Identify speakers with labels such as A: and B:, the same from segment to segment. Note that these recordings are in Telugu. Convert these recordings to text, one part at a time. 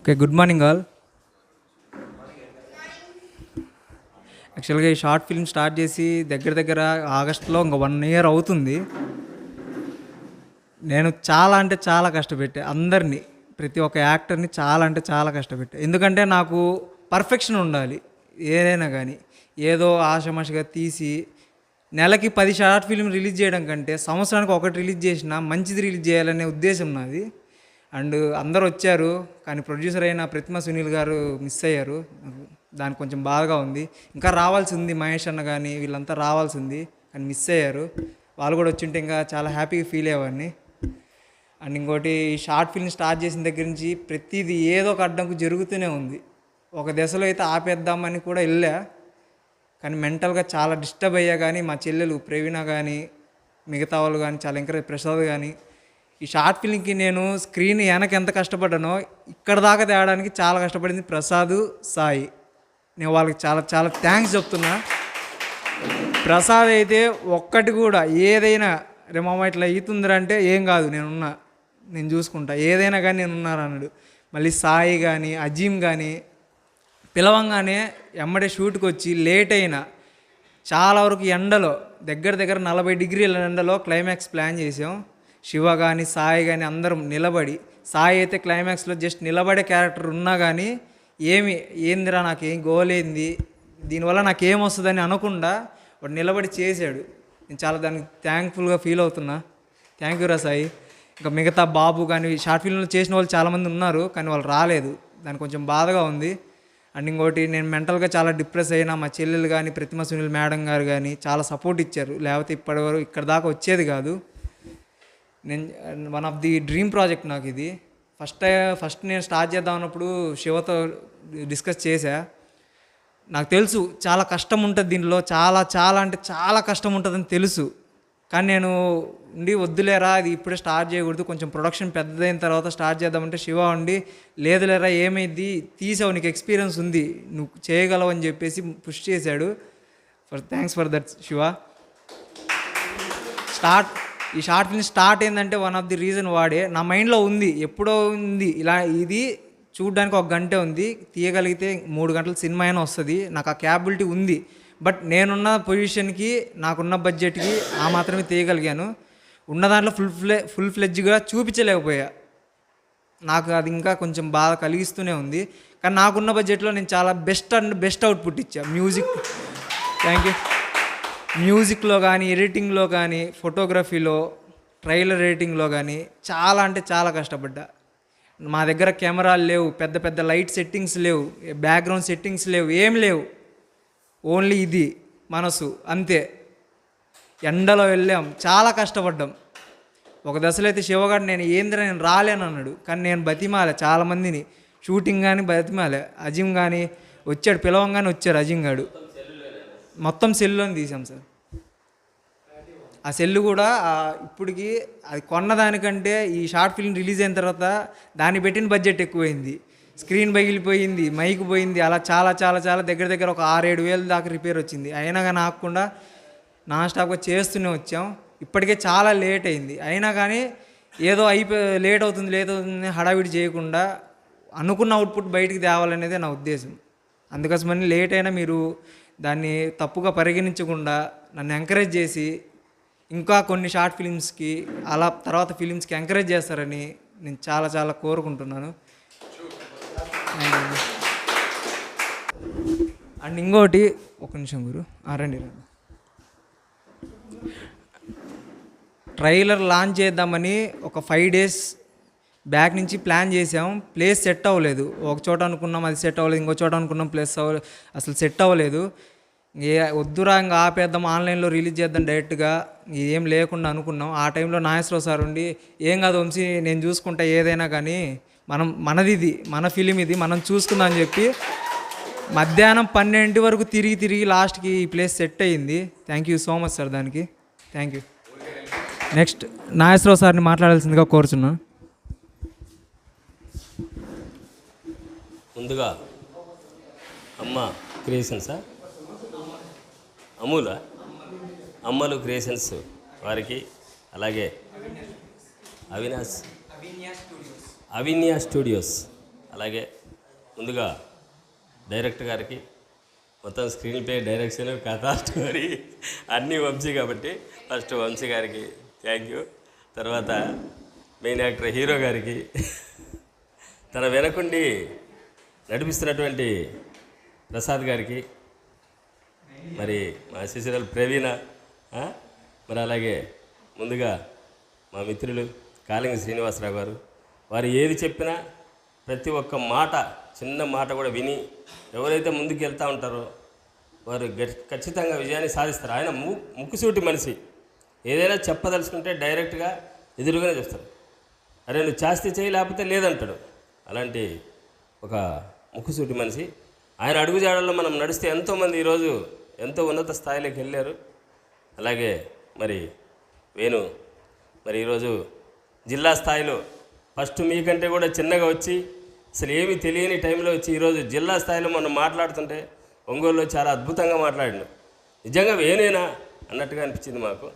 A: Okay, good morning all. యాక్చువల్గా ఈ షార్ట్ ఫిల్మ్ స్టార్ట్ చేసి దగ్గర దగ్గర ఆగస్టులో ఇంకా 1 year అవుతుంది. నేను చాలా అంటే చాలా కష్టపెట్టా అందరినీ, ప్రతి ఒక్క యాక్టర్ని చాలా అంటే చాలా కష్టపెట్టా. ఎందుకంటే నాకు పర్ఫెక్షన్ ఉండాలి ఏదైనా కానీ. ఏదో ఆషామాషిగా తీసి నెలకి 10 షార్ట్ ఫిల్మ్ రిలీజ్ చేయడం కంటే సంవత్సరానికి ఒకటి రిలీజ్ చేసినా మంచిది రిలీజ్ చేయాలనే ఉద్దేశం నాది. అండ్ అందరూ వచ్చారు, కానీ ప్రొడ్యూసర్ అయిన ప్రతిమ సునీల్ గారు మిస్ అయ్యారు. దానికి కొంచెం బాధగా ఉంది. ఇంకా రావాల్సి ఉంది, మహేష్ అన్న కానీ వీళ్ళంతా రావాల్సి ఉంది, కానీ మిస్ అయ్యారు. వాళ్ళు కూడా వచ్చింటే ఇంకా చాలా హ్యాపీగా ఫీల్ అయ్యేవాడిని. అండ్ ఇంకోటి, ఈ షార్ట్ ఫిల్మ్ స్టార్ట్ చేసిన దగ్గర నుంచి ప్రతిదీ ఏదో ఒక అడ్డంకు జరుగుతూనే ఉంది. ఒక దశలో అయితే ఆపేద్దామని కూడా వెళ్ళా, కానీ మెంటల్గా చాలా డిస్టర్బ్ అయ్యా. కానీ మా చెల్లెలు ప్రవీణ కానీ మిగతా వాళ్ళు కానీ చాలా ఎంకరేజ్, ప్రసాద్ కానీ, ఈ షార్ట్ ఫిల్మ్కి నేను స్క్రీన్ వెనక ఎంత కష్టపడ్డానో ఇక్కడ దాకా తేవడానికి చాలా కష్టపడింది ప్రసాద్, సాయి. నేను వాళ్ళకి చాలా చాలా థ్యాంక్స్ చెప్తున్నా. ప్రసాద్ అయితే ఒక్కటి కూడా ఏదైనా రే మామ ఇట్లా అవుతుందిరా అంటే ఏం కాదు, నేను చూసుకుంటా, ఏదైనా కానీ నేను ఉన్నాను అన్నాడు. మళ్ళీ సాయి కానీ అజీమ్ కానీ పిలవంగానే ఎమ్మడే షూట్కి వచ్చి లేట్ అయినా చాలా వరకు ఎండలో దగ్గర దగ్గర 40 degrees ఎండలో క్లైమాక్స్ ప్లాన్ చేసాం. శివ కానీ సాయి కానీ అందరం నిలబడి, సాయి అయితే క్లైమాక్స్లో జస్ట్ నిలబడే క్యారెక్టర్ ఉన్నా కానీ ఏందిరా నాకేం గోలేంది, దీనివల్ల నాకేం వస్తుందని అనకుండా వాడు నిలబడి చేశాడు. నేను చాలా దానికి థ్యాంక్ఫుల్గా ఫీల్ అవుతున్నా. థ్యాంక్ యూ రా సాయి. ఇంకా మిగతా బాబు కానీ షార్ట్ ఫిల్మ్లో చేసిన వాళ్ళు చాలామంది ఉన్నారు, కానీ వాళ్ళు రాలేదు, దానికి కొంచెం బాధగా ఉంది. అండ్ ఇంకోటి, నేను మెంటల్గా చాలా డిప్రెస్ అయినా. మా చెల్లెలు కానీ ప్రతిమ సునీల్ మేడం గారు కానీ చాలా సపోర్ట్ ఇచ్చారు, లేకపోతే ఇప్పటివరకు ఇక్కడ దాకా వచ్చేది కాదు. నేను one of the dream project నాకు ఇది. ఫస్ట్ నేను స్టార్ట్ చేద్దాం అన్నప్పుడు శివతో డిస్కస్ చేశా. నాకు తెలుసు చాలా కష్టం ఉంటుంది దీనిలో, చాలా చాలా అంటే చాలా కష్టం ఉంటుందని తెలుసు. కానీ నేను వద్దులేరా అది ఇప్పుడే స్టార్ట్ చేయకూడదు, కొంచెం ప్రొడక్షన్ పెద్దదైన తర్వాత స్టార్ట్ చేద్దామంటే శివ ఉండి లేదులేరా ఏమైంది, తీసావు, నీకు ఎక్స్పీరియన్స్ ఉంది, నువ్వు చేయగలవు అని చెప్పేసి పుష్ చేశాడు. Thanks for that Shiva. ఈ షార్ట్ ఫిల్మ్ స్టార్ట్ ఏంటంటే వన్ ఆఫ్ ది రీజన్ వాడే. నా మైండ్లో ఉంది, ఎప్పుడో ఉంది, ఇలా ఇది చూడడానికి 1 గంటే ఉంది, తీయగలిగితే 3 గంటల సినిమా అయినా వస్తుంది, నాకు ఆ క్యాపబిలిటీ ఉంది. బట్ నేనున్న పొజిషన్కి, నాకున్న బడ్జెట్కి ఆ మాత్రమే తీయగలిగాను. ఉన్న దాంట్లో ఫుల్ ఫ్లెడ్జ్గా చూపించలేకపోయా. నాకు అది ఇంకా కొంచెం బాధ కలిగిస్తూనే ఉంది. కానీ నాకున్న బడ్జెట్లో నేను చాలా బెస్ట్ అవుట్పుట్ ఇచ్చా. Thank you. మ్యూజిక్లో కానీ, ఎడిటింగ్లో కానీ, ఫోటోగ్రఫీలో, ట్రైలర్ ఎడిటింగ్లో కానీ చాలా అంటే చాలా కష్టపడ్డా. మా దగ్గర కెమెరాలు లేవు, పెద్ద పెద్ద లైట్ సెట్టింగ్స్ లేవు, బ్యాక్గ్రౌండ్ సెట్టింగ్స్ లేవు, ఏం లేవు. ఓన్లీ ఇది మనసు అంతే. ఎండలో వెళ్ళాం, చాలా కష్టపడ్డాం. ఒక దశలో అయితే శివగాడు నేను రాలేను అన్నాడు, కానీ నేను బతిమాలే చాలామందిని, షూటింగ్ కానీ బతిమాలే. అజీమ్ కానీ వచ్చాడు, పిలవంగానే వచ్చారు అజీమ్ గాడు. మొత్తం సెల్లోని తీసాం సార్. ఆ సెల్లు కూడా ఇప్పటికి అది కొన్నదానికంటే ఈ షార్ట్ ఫిల్మ్ రిలీజ్ అయిన తర్వాత దాన్ని పెట్టిన బడ్జెట్ ఎక్కువైంది. స్క్రీన్ పగిలిపోయింది, మైక్ పోయింది, అలా చాలా చాలా చాలా దగ్గర దగ్గర ఒక 6-7 వేలు దాకా రిపేర్ వచ్చింది. అయినా కానీ ఆగకుండా నాన్ స్టాప్గా చేస్తూనే వచ్చాం. ఇప్పటికే చాలా లేట్ అయింది, అయినా కానీ ఏదో లేట్ అవుతుంది హడావిడి చేయకుండా అనుకున్న అవుట్పుట్ బయటికి తేవాలనేదే నా ఉద్దేశం. అందుకోసమని లేట్ అయినా మీరు దాన్ని తప్పుగా పరిగణించకుండా నన్ను ఎంకరేజ్ చేసి ఇంకా కొన్ని షార్ట్ ఫిలిమ్స్కి, అలా తర్వాత ఫిలిమ్స్కి ఎంకరేజ్ చేస్తారని నేను చాలా చాలా కోరుకుంటున్నాను. అండ్ ఇంకోటి, ఒక నిమిషం గురు, రండి. ట్రైలర్ లాంచ్ చేద్దామని ఒక 5 days బ్యాక్ నుంచి ప్లాన్ చేసాం. ప్లేస్ సెట్ అవ్వలేదు. ఒక చోట అనుకున్నాం అది సెట్ అవ్వలేదు, ఇంకో చోట అనుకున్నాం అసలు సెట్ అవ్వలేదు. వద్దురా ఇంకా ఆపేద్దాం, ఆన్లైన్లో రిలీజ్ చేద్దాం డైరెక్ట్గా, ఏం లేకుండా అనుకున్నాం. ఆ టైంలో నాగేశ్వరరావు సార్ ఉండి ఏం కాదు వంశీ, నేను చూసుకుంటా ఏదైనా కానీ, మనది మన ఫిలిం ఇది, మనం చూసుకుందాం అని చెప్పి మధ్యాహ్నం 12 వరకు తిరిగి లాస్ట్కి ఈ ప్లేస్ సెట్ అయ్యింది. Thank you so much sir, దానికి థ్యాంక్ యూ. నెక్స్ట్ నాగేశ్వరరావు సార్ని మాట్లాడాల్సిందిగా కోరుచున్నా.
B: ముందుగా అమ్మ క్రియేషన్సా, అమ్మలు క్రియేషన్స్ వారికి, అలాగే అవిన్యా స్టూడియోస్ అలాగే ముందుగా డైరెక్టర్ గారికి మొత్తం స్క్రీన్ ప్లే, డైరెక్షన్, కథ, స్టోరీ అన్నీ వంశీ కాబట్టి ఫస్ట్ వంశీ గారికి థ్యాంక్ యూ. తర్వాత మెయిన్ యాక్టర్ హీరో గారికి, తన వెనకుండి నడిపిస్తున్నటువంటి ప్రసాద్ గారికి, మరి మా శిశురాలు ప్రవీణ, మరి అలాగే ముందుగా మా మిత్రులు కాళింగి శ్రీనివాసరావు గారు, వారు ఏది చెప్పినా ప్రతి ఒక్క మాట, చిన్న మాట కూడా విని ఎవరైతే ముందుకు వెళ్తూ ఉంటారో వారు ఖచ్చితంగా విజయాన్ని సాధిస్తారు. ఆయన ముక్కుసూటి మనిషి, ఏదైనా చెప్పదలుచుకుంటే డైరెక్ట్గా ఎదురుగానే చూస్తారు. అరే నువ్వు చేస్తే చేయి, లేకపోతే లేదంటాడు. అలాంటి ఒక ముక్కుసూటి మనిషి. ఆయన అడుగుజాడల్లో మనం నడిస్తే ఎంతోమంది ఈరోజు ఎంతో ఉన్నత స్థాయిలోకి వెళ్ళారు. అలాగే మరి వేణు మరి ఈరోజు జిల్లా స్థాయిలో ఫస్ట్ మీకంటే కూడా చిన్నగా వచ్చి అసలు ఏమీ తెలియని టైంలో వచ్చి ఈరోజు జిల్లా స్థాయిలో మనం మాట్లాడుతుంటే ఒంగోలులో చాలా అద్భుతంగా మాట్లాడినాడు. నిజంగా వేనేనా అన్నట్టుగా అనిపించింది మాకు.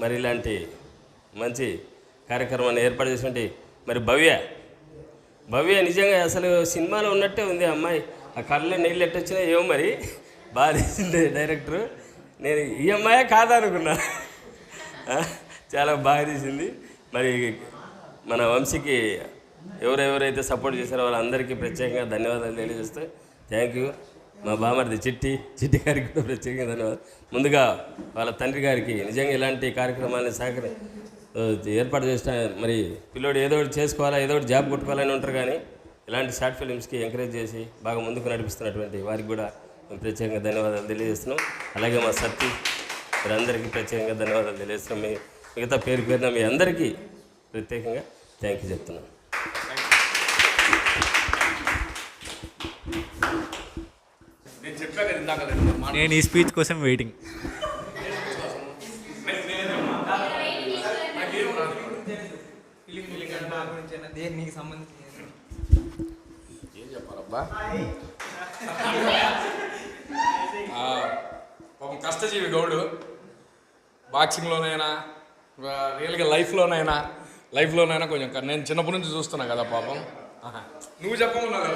B: మరి ఇలాంటి మంచి కార్యక్రమాన్ని ఏర్పాటు చేసినట్టు మరి భవ్య నిజంగా అసలు సినిమాలో ఉన్నట్టే ఉంది. అమ్మాయి ఆ కళ్ళలో నీళ్ళు ఎట్టొచ్చినా ఏమో మరి బాగా తీసింది డైరెక్టరు. నేను ఈ అమ్మాయే కాదా అనుకున్నా. చాలా బాగా తీసింది. మరి మన వంశీకి ఎవరెవరైతే సపోర్ట్ చేశారో వాళ్ళందరికీ ప్రత్యేకంగా ధన్యవాదాలు తెలియజేస్తే థ్యాంక్ యూ. మా బామర్ది చిట్టి గారికి కూడా ప్రత్యేకంగా ధన్యవాదాలు. ముందుగా వాళ్ళ తండ్రి గారికి నిజంగా ఇలాంటి కార్యక్రమాన్ని ఏర్పాటు చేసిన మరి పిల్లోడు ఏదో ఒకటి చేసుకోవాలా, ఏదో ఒకటి జాబ్ కొట్టుకోవాలని ఉంటారు, కానీ ఇలాంటి షార్ట్ ఫిలిమ్స్కి ఎంకరేజ్ చేసి బాగా ముందుకు నడిపిస్తున్నటువంటి వారికి కూడా మేము ప్రత్యేకంగా ధన్యవాదాలు తెలియజేస్తున్నాం. అలాగే మా సత్తి మీరందరికీ ప్రత్యేకంగా ధన్యవాదాలు తెలియజేస్తున్నాం. మిగతా పేరున మీ అందరికీ ప్రత్యేకంగా థ్యాంక్ యూ చెప్తున్నాను.
C: నేను ఈ స్పీచ్ కోసం వెయిటింగ్.
A: దేనికి సంబంధించి
D: ఏం చెప్పాలబ్బా, పాపం కష్టజీవి గౌడు. బాక్సింగ్లోనైనా రియల్గా లైఫ్లోనైనా కొంచెం నేను చిన్నప్పటి నుంచి చూస్తున్నా కదా పాపం. నువ్వు చెప్పమన్నావు కదా,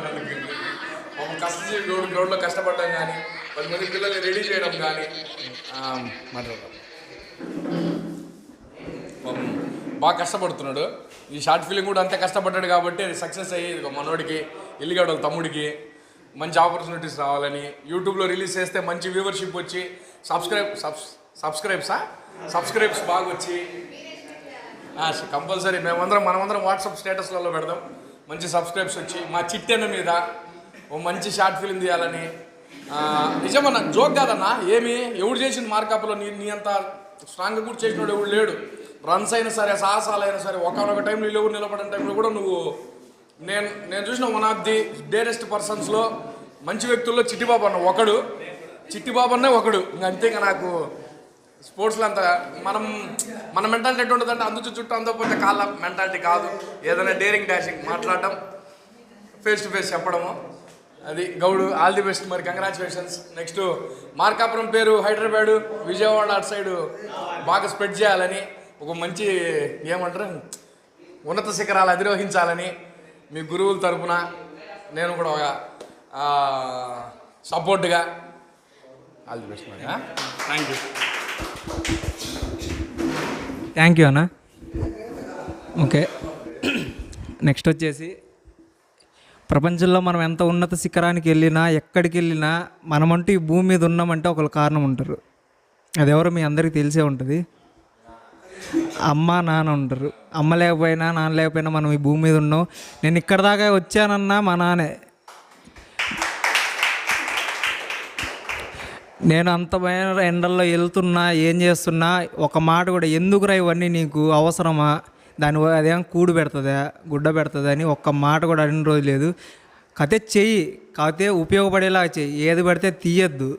D: పాపం కష్టజీవి గ్రౌండ్లో కష్టపడడం కానీ 10 మంది పిల్లల్ని రెడీ చేయడం కానీ మాట్లాడడం పాపం బాగా కష్టపడుతున్నాడు. ఈ షార్ట్ ఫిలిం కూడా అంతే కష్టపడ్డాడు కాబట్టి అది సక్సెస్ అయ్యి మనోడికి ఎల్లిగాడు వాళ్ళ తమ్ముడికి మంచి ఆపర్చునిటీస్ రావాలని యూట్యూబ్లో రిలీజ్ చేస్తే మంచి వ్యూవర్షిప్ వచ్చి సబ్స్క్రైబ్స్ బాగా వచ్చి కంపల్సరీ మనమందరం వాట్సాప్ స్టేటస్లలో పెడదాం. మంచి సబ్స్క్రైబ్స్ వచ్చి మా చిట్టెన్న మీద ఓ మంచి షార్ట్ ఫిలిం తీయాలని. నిజమన్నా, జోక్ కాదన్నా. ఏమి ఎవడు చేసిన మార్కప్లో నీ అంత స్ట్రాంగ్గా కూడా చేసినాడు ఎవడు లేడు. రన్స్ అయినా సరే, సాహసాలైనా సరే, ఒకనొక టైంలో ఎవరు నిలబడిన టైంలో కూడా నువ్వు నేను చూసిన వన్ ఆఫ్ ది డేరెస్ట్ పర్సన్స్లో మంచి వ్యక్తుల్లో చిట్టిబాబు అన్న ఒకడు. అంతే. ఇంకా నాకు స్పోర్ట్స్లో అంత మన మెంటాలిటీ ఎట్టు ఉంటుందంటే అందు చుట్టూ అందకపోతే కాళ్ళ మెంటాలిటీ కాదు. ఏదైనా డేరింగ్ డాషింగ్ మాట్లాడటం, ఫేస్ టు ఫేస్ చెప్పడము, అది గౌడు. All the best. మరి కంగ్రాచులేషన్స్. నెక్స్ట్ మార్కాపురం పేరు హైదరాబాదు, విజయవాడ అటు సైడు బాగా స్ప్రెడ్ చేయాలని, ఒక మంచి ఏమంటారు ఉన్నత శిఖరాలు అధిరోహించాలని మీ గురువుల తరపున నేను కూడా ఒక సపోర్ట్గా ఆల్ ది బెస్ట్. మరి
A: థ్యాంక్ యూ అన్న. ఓకే, నెక్స్ట్ వచ్చేసి ప్రపంచంలో మనం ఎంత ఉన్నత శిఖరానికి వెళ్ళినా, ఎక్కడికి వెళ్ళినా, మనమంటూ ఈ భూమి మీద ఉన్నామంటే ఒకళ్ళు కారణం ఉంటారు. అది ఎవరో మీ అందరికీ తెలిసే ఉంటుంది. అమ్మ నాన్న ఉంటారు. అమ్మ లేకపోయినా నాన్న లేకపోయినా మనం ఈ భూమి మీద ఉన్నాం. నేను ఇక్కడ దాకా వచ్చానన్నా మా నాన్నే. నేను అంతమైన ఎండల్లో వెళ్తున్నా, ఏం చేస్తున్నా, ఒక మాట కూడా ఎందుకురా ఇవన్నీ నీకు అవసరమా, దాని అదేం కూడు పెడుతుందా, గుడ్డ పెడుతుందా అని ఒక్క మాట కూడా అడిగిన రోజు లేదు. కథే చెయ్యి, కాకపోతే ఉపయోగపడేలా చెయ్యి. ఏది పడితే తీయద్దు.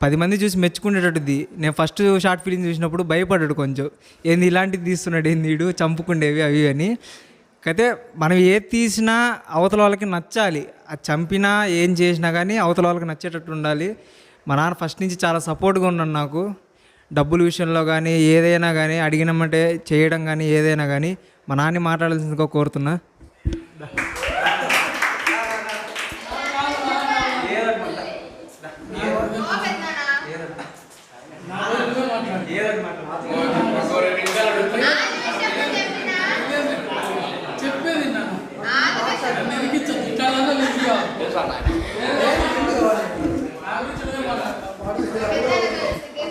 A: 10 మంది చూసి మెచ్చుకునేటట్టుది. నేను ఫస్ట్ షార్ట్ ఫిలిం చూసినప్పుడు భయపడ్డాడు కొంచెం. ఏంది ఇలాంటిది తీస్తున్నాడు, ఏంది వీడు చంపుకుండేవి అవి అని. అయితే మనం ఏది తీసినా అవతల వాళ్ళకి నచ్చాలి. అది చంపినా ఏం చేసినా కానీ అవతల వాళ్ళకి నచ్చేటట్టు ఉండాలి. మా నాన్న ఫస్ట్ నుంచి చాలా సపోర్ట్గా ఉన్నాడు నాకు. డబ్బుల విషయంలో కానీ ఏదైనా కానీ అడిగినామంటే చేయడం కానీ ఏదైనా కానీ మా నాన్న మాట్లాడాల్సిందిగా కోరుతున్నా.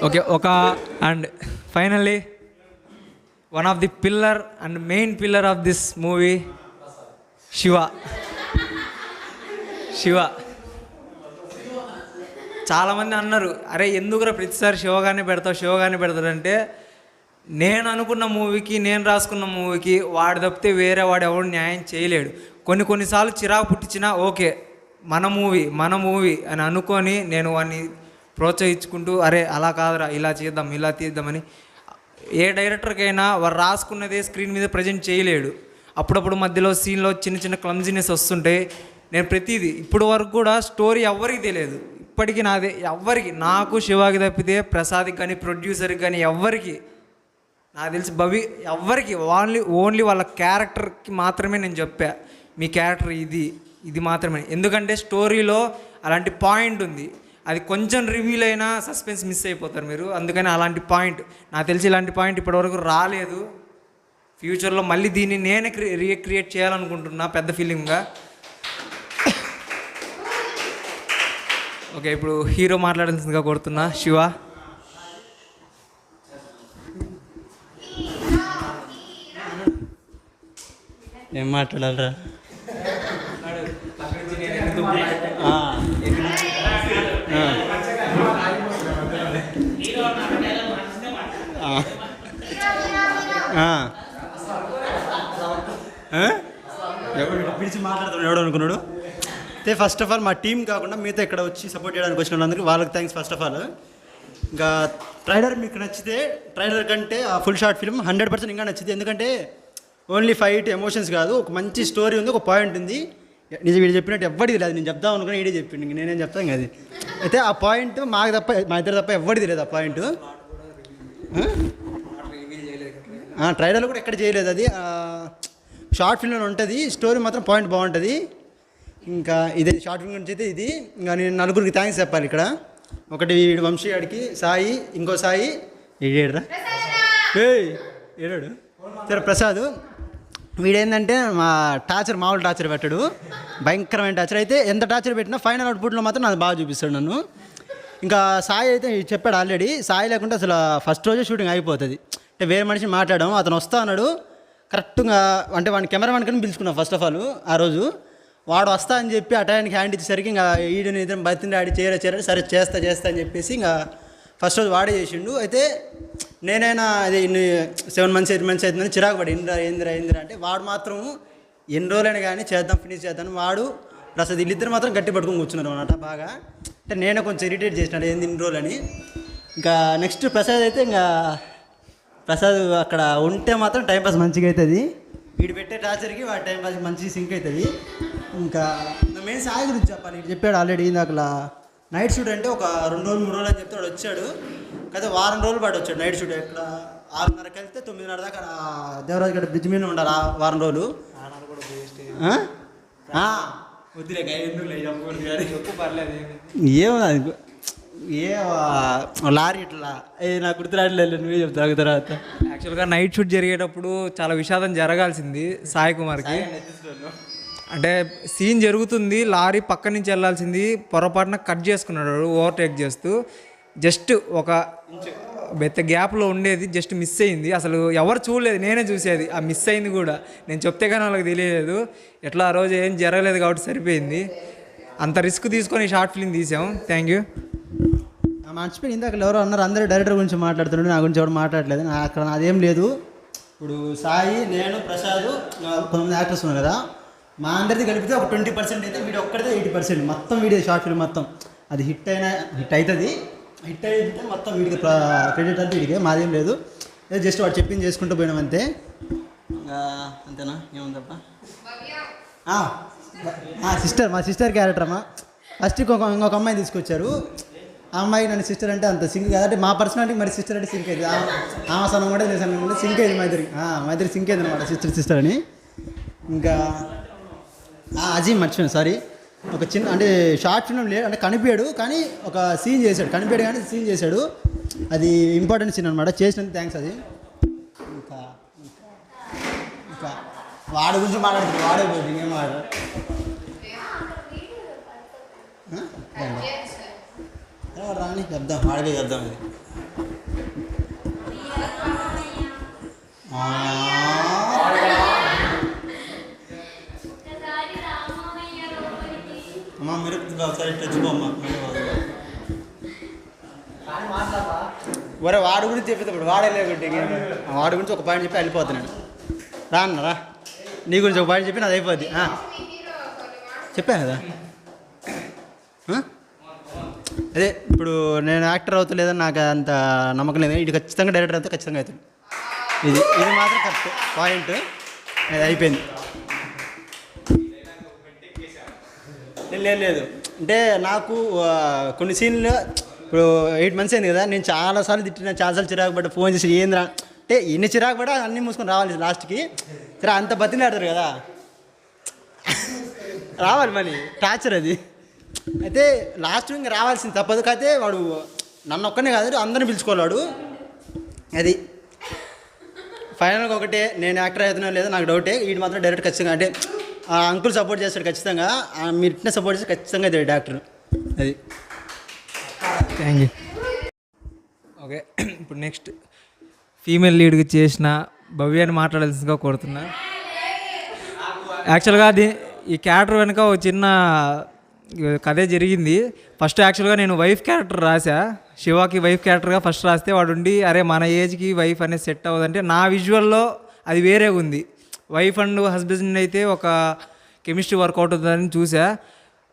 A: Okay and finally one of the pillar and main pillar of this movie Shiva. చాలామంది అన్నారు, అరే ఎందుకురా ప్రతిసారి శివగానే పెడతాడంటే, నేను అనుకున్న మూవీకి, నేను రాసుకున్న మూవీకి వాడు తప్పితే వేరే వాడు ఎవరు న్యాయం చేయలేడు. కొన్నిసార్లు చిరాకు పుట్టించినా ఓకే, మన మూవీ అని అనుకొని నేను వాడిని ప్రోత్సహించుకుంటూ, అరే అలా కాదురా, ఇలా తీద్దామని. ఏ డైరెక్టర్కైనా వారు రాసుకున్నదే స్క్రీన్ మీద ప్రజెంట్ చేయలేడు. అప్పుడప్పుడు మధ్యలో సీన్లో చిన్న క్లమ్జీనెస్ వస్తుంటాయి. నేను ప్రతిదీ ఇప్పుడు వరకు కూడా స్టోరీ ఎవ్వరికి తెలియదు, ఇప్పటికీ నాదే ఎవ్వరికి, నాకు శివాకి తప్పితే ప్రసాద్కి కానీ ప్రొడ్యూసర్కి కానీ ఎవ్వరికి, నాకు తెలిసి ఎవ్వరికి ఓన్లీ వాళ్ళ క్యారెక్టర్కి మాత్రమే నేను చెప్పా, మీ క్యారెక్టర్ ఇది మాత్రమే. ఎందుకంటే స్టోరీలో అలాంటి పాయింట్ ఉంది, అది కొంచెం రివీల్ అయినా సస్పెన్స్ మిస్ అయిపోతారు మీరు. అందుకని అలాంటి పాయింట్, నాకు తెలిసి ఇలాంటి పాయింట్ ఇప్పటివరకు రాలేదు. ఫ్యూచర్లో మళ్ళీ దీన్ని నేనే రీక్రియేట్ చేయాలనుకుంటున్నా పెద్ద ఫీలింగ్గా. ఓకే, ఇప్పుడు హీరో మాట్లాడాల్సిందిగా కోరుతున్నా. శివ.
E: ఏం మాట్లాడాలరా? ఎవడు పిలిచి మాట్లాడుతున్నాడు, ఎవడు అనుకున్నాడు? అయితే ఫస్ట్ ఆఫ్ ఆల్ మా టీం కాకుండా మీతో ఇక్కడ వచ్చి సపోర్ట్ చేయడానికి వచ్చిన వాళ్ళందరికీ వాళ్ళకి థ్యాంక్స్ ఫస్ట్ ఆఫ్ ఆల్. ఇంకా ట్రైలర్ మీకు నచ్చితే, ట్రైలర్ కంటే ఆ ఫుల్ షార్ట్ ఫిల్మ్ 100% ఇంకా నచ్చింది. ఎందుకంటే ఓన్లీ ఫైట్ ఎమోషన్స్ కాదు, ఒక మంచి స్టోరీ ఉంది, ఒక పాయింట్ ఉంది. నిజం వీడు చెప్పినట్టు ఎవ్వడిది లేదు, నేను చెప్దాం అనుకున్నా ఈడే చెప్పిండు, ఇంక నేనేం చెప్తాను ఇంకా. అది అయితే ఆ పాయింట్ మాకు తప్ప, మా ఇద్దరు తప్ప ఎవ్వడిది లేదు ఆ పాయింట్. ట్రైలర్లో కూడా ఎక్కడ చేయలేదు, అది షార్ట్ ఫిల్మ్లో ఉంటుంది. స్టోరీ మాత్రం పాయింట్ బాగుంటుంది. ఇంకా ఇదే షార్ట్ ఫిల్మ్ గురించి అయితే ఇది. ఇంకా నేను నలుగురికి థ్యాంక్స్ చెప్పాలి ఇక్కడ. ఒకటి వంశీ గారికి, సాయి, ఇంకో సాయి ఏడరా ఏడాడు సరే ప్రసాద్. వీడేంటంటే మా మామూలు టార్చర్ పెట్టాడు, భయంకరమైన టార్చర్. అయితే ఎంత టార్చర్ పెట్టినా ఫైనల్ అవుట్పుట్లో మాత్రం నాకు బాగా చూపిస్తాడు నన్ను. ఇంకా సాయి అయితే చెప్పాడు ఆల్రెడీ, సాయి లేకుంటే అసలు ఫస్ట్ రోజే షూటింగ్ అయిపోతుంది. అంటే వేరే మనిషిని మాట్లాడడం, అతను వస్తా అన్నాడు కరెక్ట్గా. అంటే వాడిని కెమెరామెన్ కానీ పిలుచుకున్నాం ఫస్ట్ ఆఫ్ ఆల్. ఆ రోజు వాడు వస్తా అని చెప్పి ఆ టైంకి హ్యాండ్ ఇచ్చేసరికి ఇంకా ఈడిని ఇద్దరు బతిని ఆడి చేయరా సరే చేస్తా అని చెప్పేసి ఇంకా ఫస్ట్ రోజు వాడే చేసిండు. అయితే నేనైనా అది 7 months 8 months అవుతుందని చిరాకు పడి ఏందిరా అంటే, వాడు మాత్రం ఎన్ని రోజులైనా కానీ ఫినిష్ చేద్దాం. వాడు ప్రసాద్ వీళ్ళిద్దరు మాత్రం గట్టి పట్టుకొని కూర్చున్నారు అన్నమాట బాగా. అంటే నేనే కొంచెం ఇరిటేట్ చేసినాడు ఏంది ఇన్ని రోజులని. ఇంకా నెక్స్ట్ ప్రసాద్ అయితే ఇంకా ప్రసాద్ అక్కడ ఉంటే మాత్రం టైంపాస్ మంచిగా అవుతుంది. వీడు పెట్టే టార్చర్కి వాడి టైంపాస్ మంచిగా సింక్ అవుతుంది. ఇంకా మెయిన్ సాయి గురించి చెప్పాలి. వీడు చెప్పాడు ఆల్రెడీ ఇందాకలా నైట్ షూట్ అంటే ఒక 2 రోజులు 3 రోజులు అని చెప్తే వాడు వచ్చాడు కదా, వారం రోజులు పాటు వచ్చాడు నైట్ షూట్. ఇక్కడ 6:30కి వెళ్తే 9:30 దాకా దేవరాజు గడ్డ బ్రిడ్జ్ మీద ఉండాలి ఆ వారం రోజులు. వద్దులే ఏమో లారీ ఇట్లా నాకు గుర్తురాట్లేదు, నువ్వే చెప్తావు తర్వాత.
A: యాక్చువల్గా నైట్ షూట్ జరిగేటప్పుడు చాలా విషాదం జరగాల్సింది సాయి కుమార్కి. అంటే సీన్ జరుగుతుంది, లారీ పక్క నుంచి వెళ్ళాల్సింది పొరపాటున కట్ చేసుకున్నాడు ఓవర్టేక్ చేస్తూ. జస్ట్ ఒక బెత్త గ్యాప్లో ఉండేది, జస్ట్ మిస్ అయింది. అసలు ఎవరు చూడలేదు, నేనే చూసేది. ఆ మిస్ అయింది కూడా నేను చెప్తే కానీ వాళ్ళకి తెలియలేదు. ఎట్లా ఆ రోజు ఏం జరగలేదు కాబట్టి సరిపోయింది. అంత రిస్క్ తీసుకొని షార్ట్ ఫిల్మ్ తీసాం. Thank you.
E: మర్చిపోయి ఇందాక ఎవరో అన్నారు అందరూ డైరెక్టర్ గురించి మాట్లాడుతున్నాడు, నా గురించి ఎవరు మాట్లాడలేదు. అక్కడ నాదేం లేదు. ఇప్పుడు సాయి, నేను, ప్రసాద్, కొంతమంది యాక్టర్స్ ఉన్నారు కదా, మా అందరిది కలిపితే ఒక 20% అయితే వీడియో ఒక్కడితే 80%. మొత్తం వీడియో షార్ట్ ఫిల్మ్ మొత్తం అది హిట్ అవుతుంది. హిట్ అయితే మొత్తం వీడికి క్రెడిట్ అంతా వీడికే, మాదేం లేదు. జస్ట్ వాడు చెప్పింది చేసుకుంటూ పోయినాం అంతే. అంతేనా, ఏముందప్ప. మా సిస్టర్ క్యారెక్టర్ అమ్మా. ఫస్ట్ ఇంకొక అమ్మాయిని తీసుకొచ్చారు. ఆ అమ్మాయి నన్ను సిస్టర్ అంటే అంత సింక్ కాదు. అంటే మా పర్సనాలిటీ మరి సిస్టర్ అంటే సింక్ అయింది. ఆమె సనం కూడా నేను సనం కూడా సింక్ అయింది. మా ఇద్దరికి సింక్ అయింది అనమాట, సిస్టర్ అని. ఇంకా అజీమ్ మర్చిపోయాను, సారీ. ఒక చిన్న అంటే షార్ట్ ఫిల్మ్ లేదు అంటే కనిపించాడు, కానీ ఒక సీన్ చేశాడు. కనిపించాడు కానీ సీన్ చేశాడు. అది ఇంపార్టెంట్ సీన్ అనమాట. చేసినందుకు థ్యాంక్స్. అది ఇంకా వాడి గురించి మాట్లాడుతుంది, వాడే పోతుంది, ఇంకేం మాట్లాడు. రాని చెప్దాం వాడికే చెప్దాం ఇది అమ్మా మీరు ఒకసారి తెచ్చుకోమ్మా ఒరే వాడి గురించి చెప్పేది ఇప్పుడు వాడే లేకుంటే వాడి గురించి ఒక పాయింట్ చెప్పి వెళ్ళిపోతున్నాను రా అన్న రా నీ గురించి ఒక పాయింట్ చెప్పి నాది అయిపోద్ది చెప్పా కదా అదే ఇప్పుడు నేను యాక్టర్ అవుతలేదని నాకు అంత నమ్మకం లేదు ఇది ఖచ్చితంగా డైరెక్టర్ అయితే ఖచ్చితంగా అవుతుంది ఇది ఇది మాత్రం కరెక్ట్ పాయింట్ అది అయిపోయింది లేదు అంటే నాకు కొన్ని సీన్లు ఇప్పుడు 8 months అయింది కదా నేను చాలాసార్లు తిట్టిన చాలాసార్లు చిరాకు పడ్డా ఫోన్ చేసి ఏంద్రా అంటే ఎన్ని చిరాకు పడ్డా అన్నీ మూసుకొని రావాలి లాస్ట్కి సరే అంత బతిలాడతారు కదా రావాలి మళ్ళీ టార్చర్ అది అయితే లాస్ట్ ఇంక రావాల్సింది తప్పదు కాకపోతే వాడు నన్ను ఒక్కనే కాదు అందరిని పిలుచుకోవాడు అది ఫైనల్గా ఒకటే నేను యాక్టర్ అవుతున్నా లేదా నాకు డౌటే వీడు మాత్రం డైరెక్ట్ ఖచ్చితంగా అంటే ఆ అంకుల్ సపోర్ట్ చేస్తాడు ఖచ్చితంగా మీరు ఇట్లా సపోర్ట్ చేస్తే ఖచ్చితంగా ఇది డాక్టర్ అది
A: థ్యాంక్ యూ. ఓకే ఇప్పుడు నెక్స్ట్ ఫీమేల్ లీడ్కి చేసిన భవ్యాన్ని మాట్లాడాల్సిందిగా కోరుతున్నా. యాక్చువల్గా ఈ క్యారెక్టర్ వెనుక ఒక చిన్న కథే జరిగింది. ఫస్ట్ యాక్చువల్గా నేను వైఫ్ క్యారెక్టర్ రాసా, శివాకి వైఫ్ క్యారెక్టర్గా ఫస్ట్ రాస్తే వాడు ఉండి అరే మన ఏజ్కి వైఫ్ అనేది సెట్ అవ్వదంటే నా విజువల్లో అది వేరే ఉంది. వైఫ్ అండ్ హస్బెండ్ అయితే ఒక కెమిస్ట్రీ వర్కౌట్ అవుతుందని చూసా.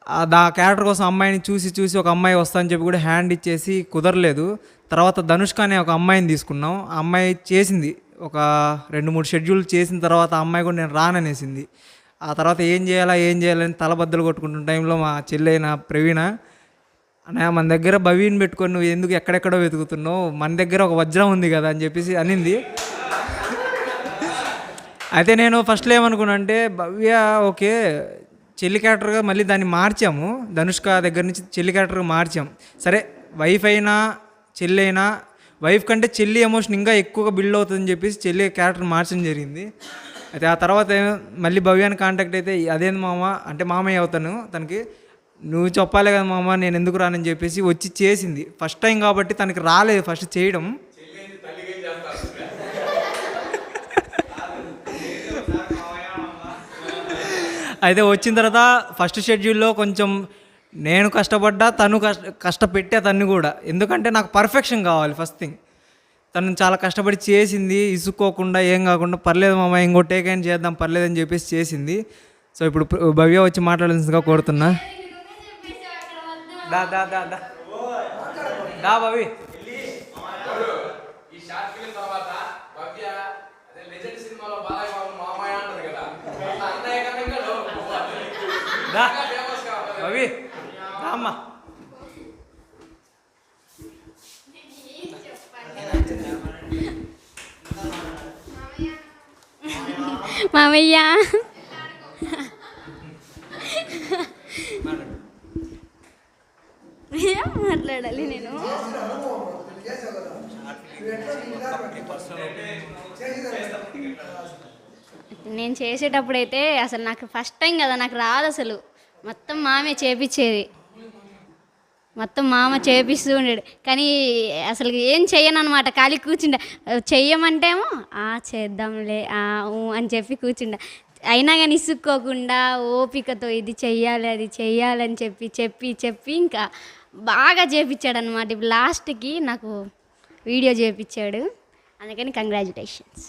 A: ఆ క్యారెక్టర్ కోసం అమ్మాయిని చూసి ఒక అమ్మాయి వస్తుందని చెప్పి కూడా హ్యాండ్ ఇచ్చేసి కుదరలేదు. తర్వాత ధనుష్క అనే ఒక అమ్మాయిని తీసుకున్నాం. ఆ అమ్మాయి చేసింది ఒక 2-3 షెడ్యూల్ చేసిన తర్వాత ఆ అమ్మాయి కూడా నేను రాననేసింది. ఆ తర్వాత ఏం చేయాలని తలబద్దలు కొట్టుకుంటున్న టైంలో మా చెల్లైన ప్రవీణ అన్నయ్య మన దగ్గర భవీని పెట్టుకొని నువ్వు ఎందుకు ఎక్కడెక్కడో వెతుకుతున్నావు, మన దగ్గర ఒక వజ్రం ఉంది కదా అని చెప్పేసి అనింది. అయితే నేను ఫస్ట్లో ఏమనుకున్నా అంటే భవ్య ఓకే చెల్లి క్యారెక్టర్గా మళ్ళీ దాన్ని మార్చాము, ధనుష్క దగ్గర నుంచి చెల్లి క్యారెక్టర్గా మార్చాం. సరే వైఫ్ అయినా చెల్లి అయినా వైఫ్ కంటే చెల్లి ఎమోషన్ ఇంకా ఎక్కువగా బిల్డ్ అవుతుందని చెప్పేసి చెల్లి క్యారెక్టర్ మార్చడం జరిగింది. అయితే ఆ తర్వాత మళ్ళీ భవ్యాన్ని కాంటాక్ట్ అయితే అదేంది మామ అంటే మామయ్య అవుతాను తనకి, నువ్వు చెప్పాలి కదా మామ నేను ఎందుకు రానని చెప్పేసి వచ్చి చేసింది. ఫస్ట్ టైం కాబట్టి తనకి రాలేదు ఫస్ట్ చేయడం. అయితే వచ్చిన తర్వాత ఫస్ట్ షెడ్యూల్లో కొంచెం నేను కష్టపడ్డా, తను కష్టపెట్టా తను కూడా. ఎందుకంటే నాకు పర్ఫెక్షన్ కావాలి ఫస్ట్ థింగ్. తను చాలా కష్టపడి చేసింది, ఇసుక్కోకుండా ఏం కాకుండా పర్లేదు మామ ఇంకో టేక్ అయినా చేద్దాం పర్లేదని చెప్పేసి చేసింది. సో ఇప్పుడు భవ్య వచ్చి మాట్లాడాల్సిందిగా కోరుతున్నా. దా దా దా దా దా భవి.
D: ఈ షార్ట్ ఫిల్మ్ తర్వాత భవ్య అదే లెజెండ్ సినిమాలో బాలయ్య బాబు మామయ్య అంటారు కదా, అన్నయ్య కన్నా
A: దా భవి దా అమ్మ.
F: మామయ్య మాట్లాడాలి నేను. నేను చేసేటప్పుడైతే అసలు నాకు ఫస్ట్ టైం కదా, నాకు రాదు అసలు. మొత్తం మామే చేపించేది, మొత్తం మామ చేపిస్తూ ఉండేది. కానీ అసలు ఏం చెయ్యను అనమాట, ఖాళీ కూర్చుండే. చెయ్యమంటేమో చేద్దాంలే అని చెప్పి కూర్చుండే. అయినా కానీ ఇసుక్కోకుండా ఓపికతో ఇది చెయ్యాలి అది చెయ్యాలని చెప్పి ఇంకా బాగా చేపించాడు అనమాట. ఇప్పుడు లాస్ట్కి నాకు వీడియో చేపించాడు, అందుకని కంగ్రాచులేషన్స్.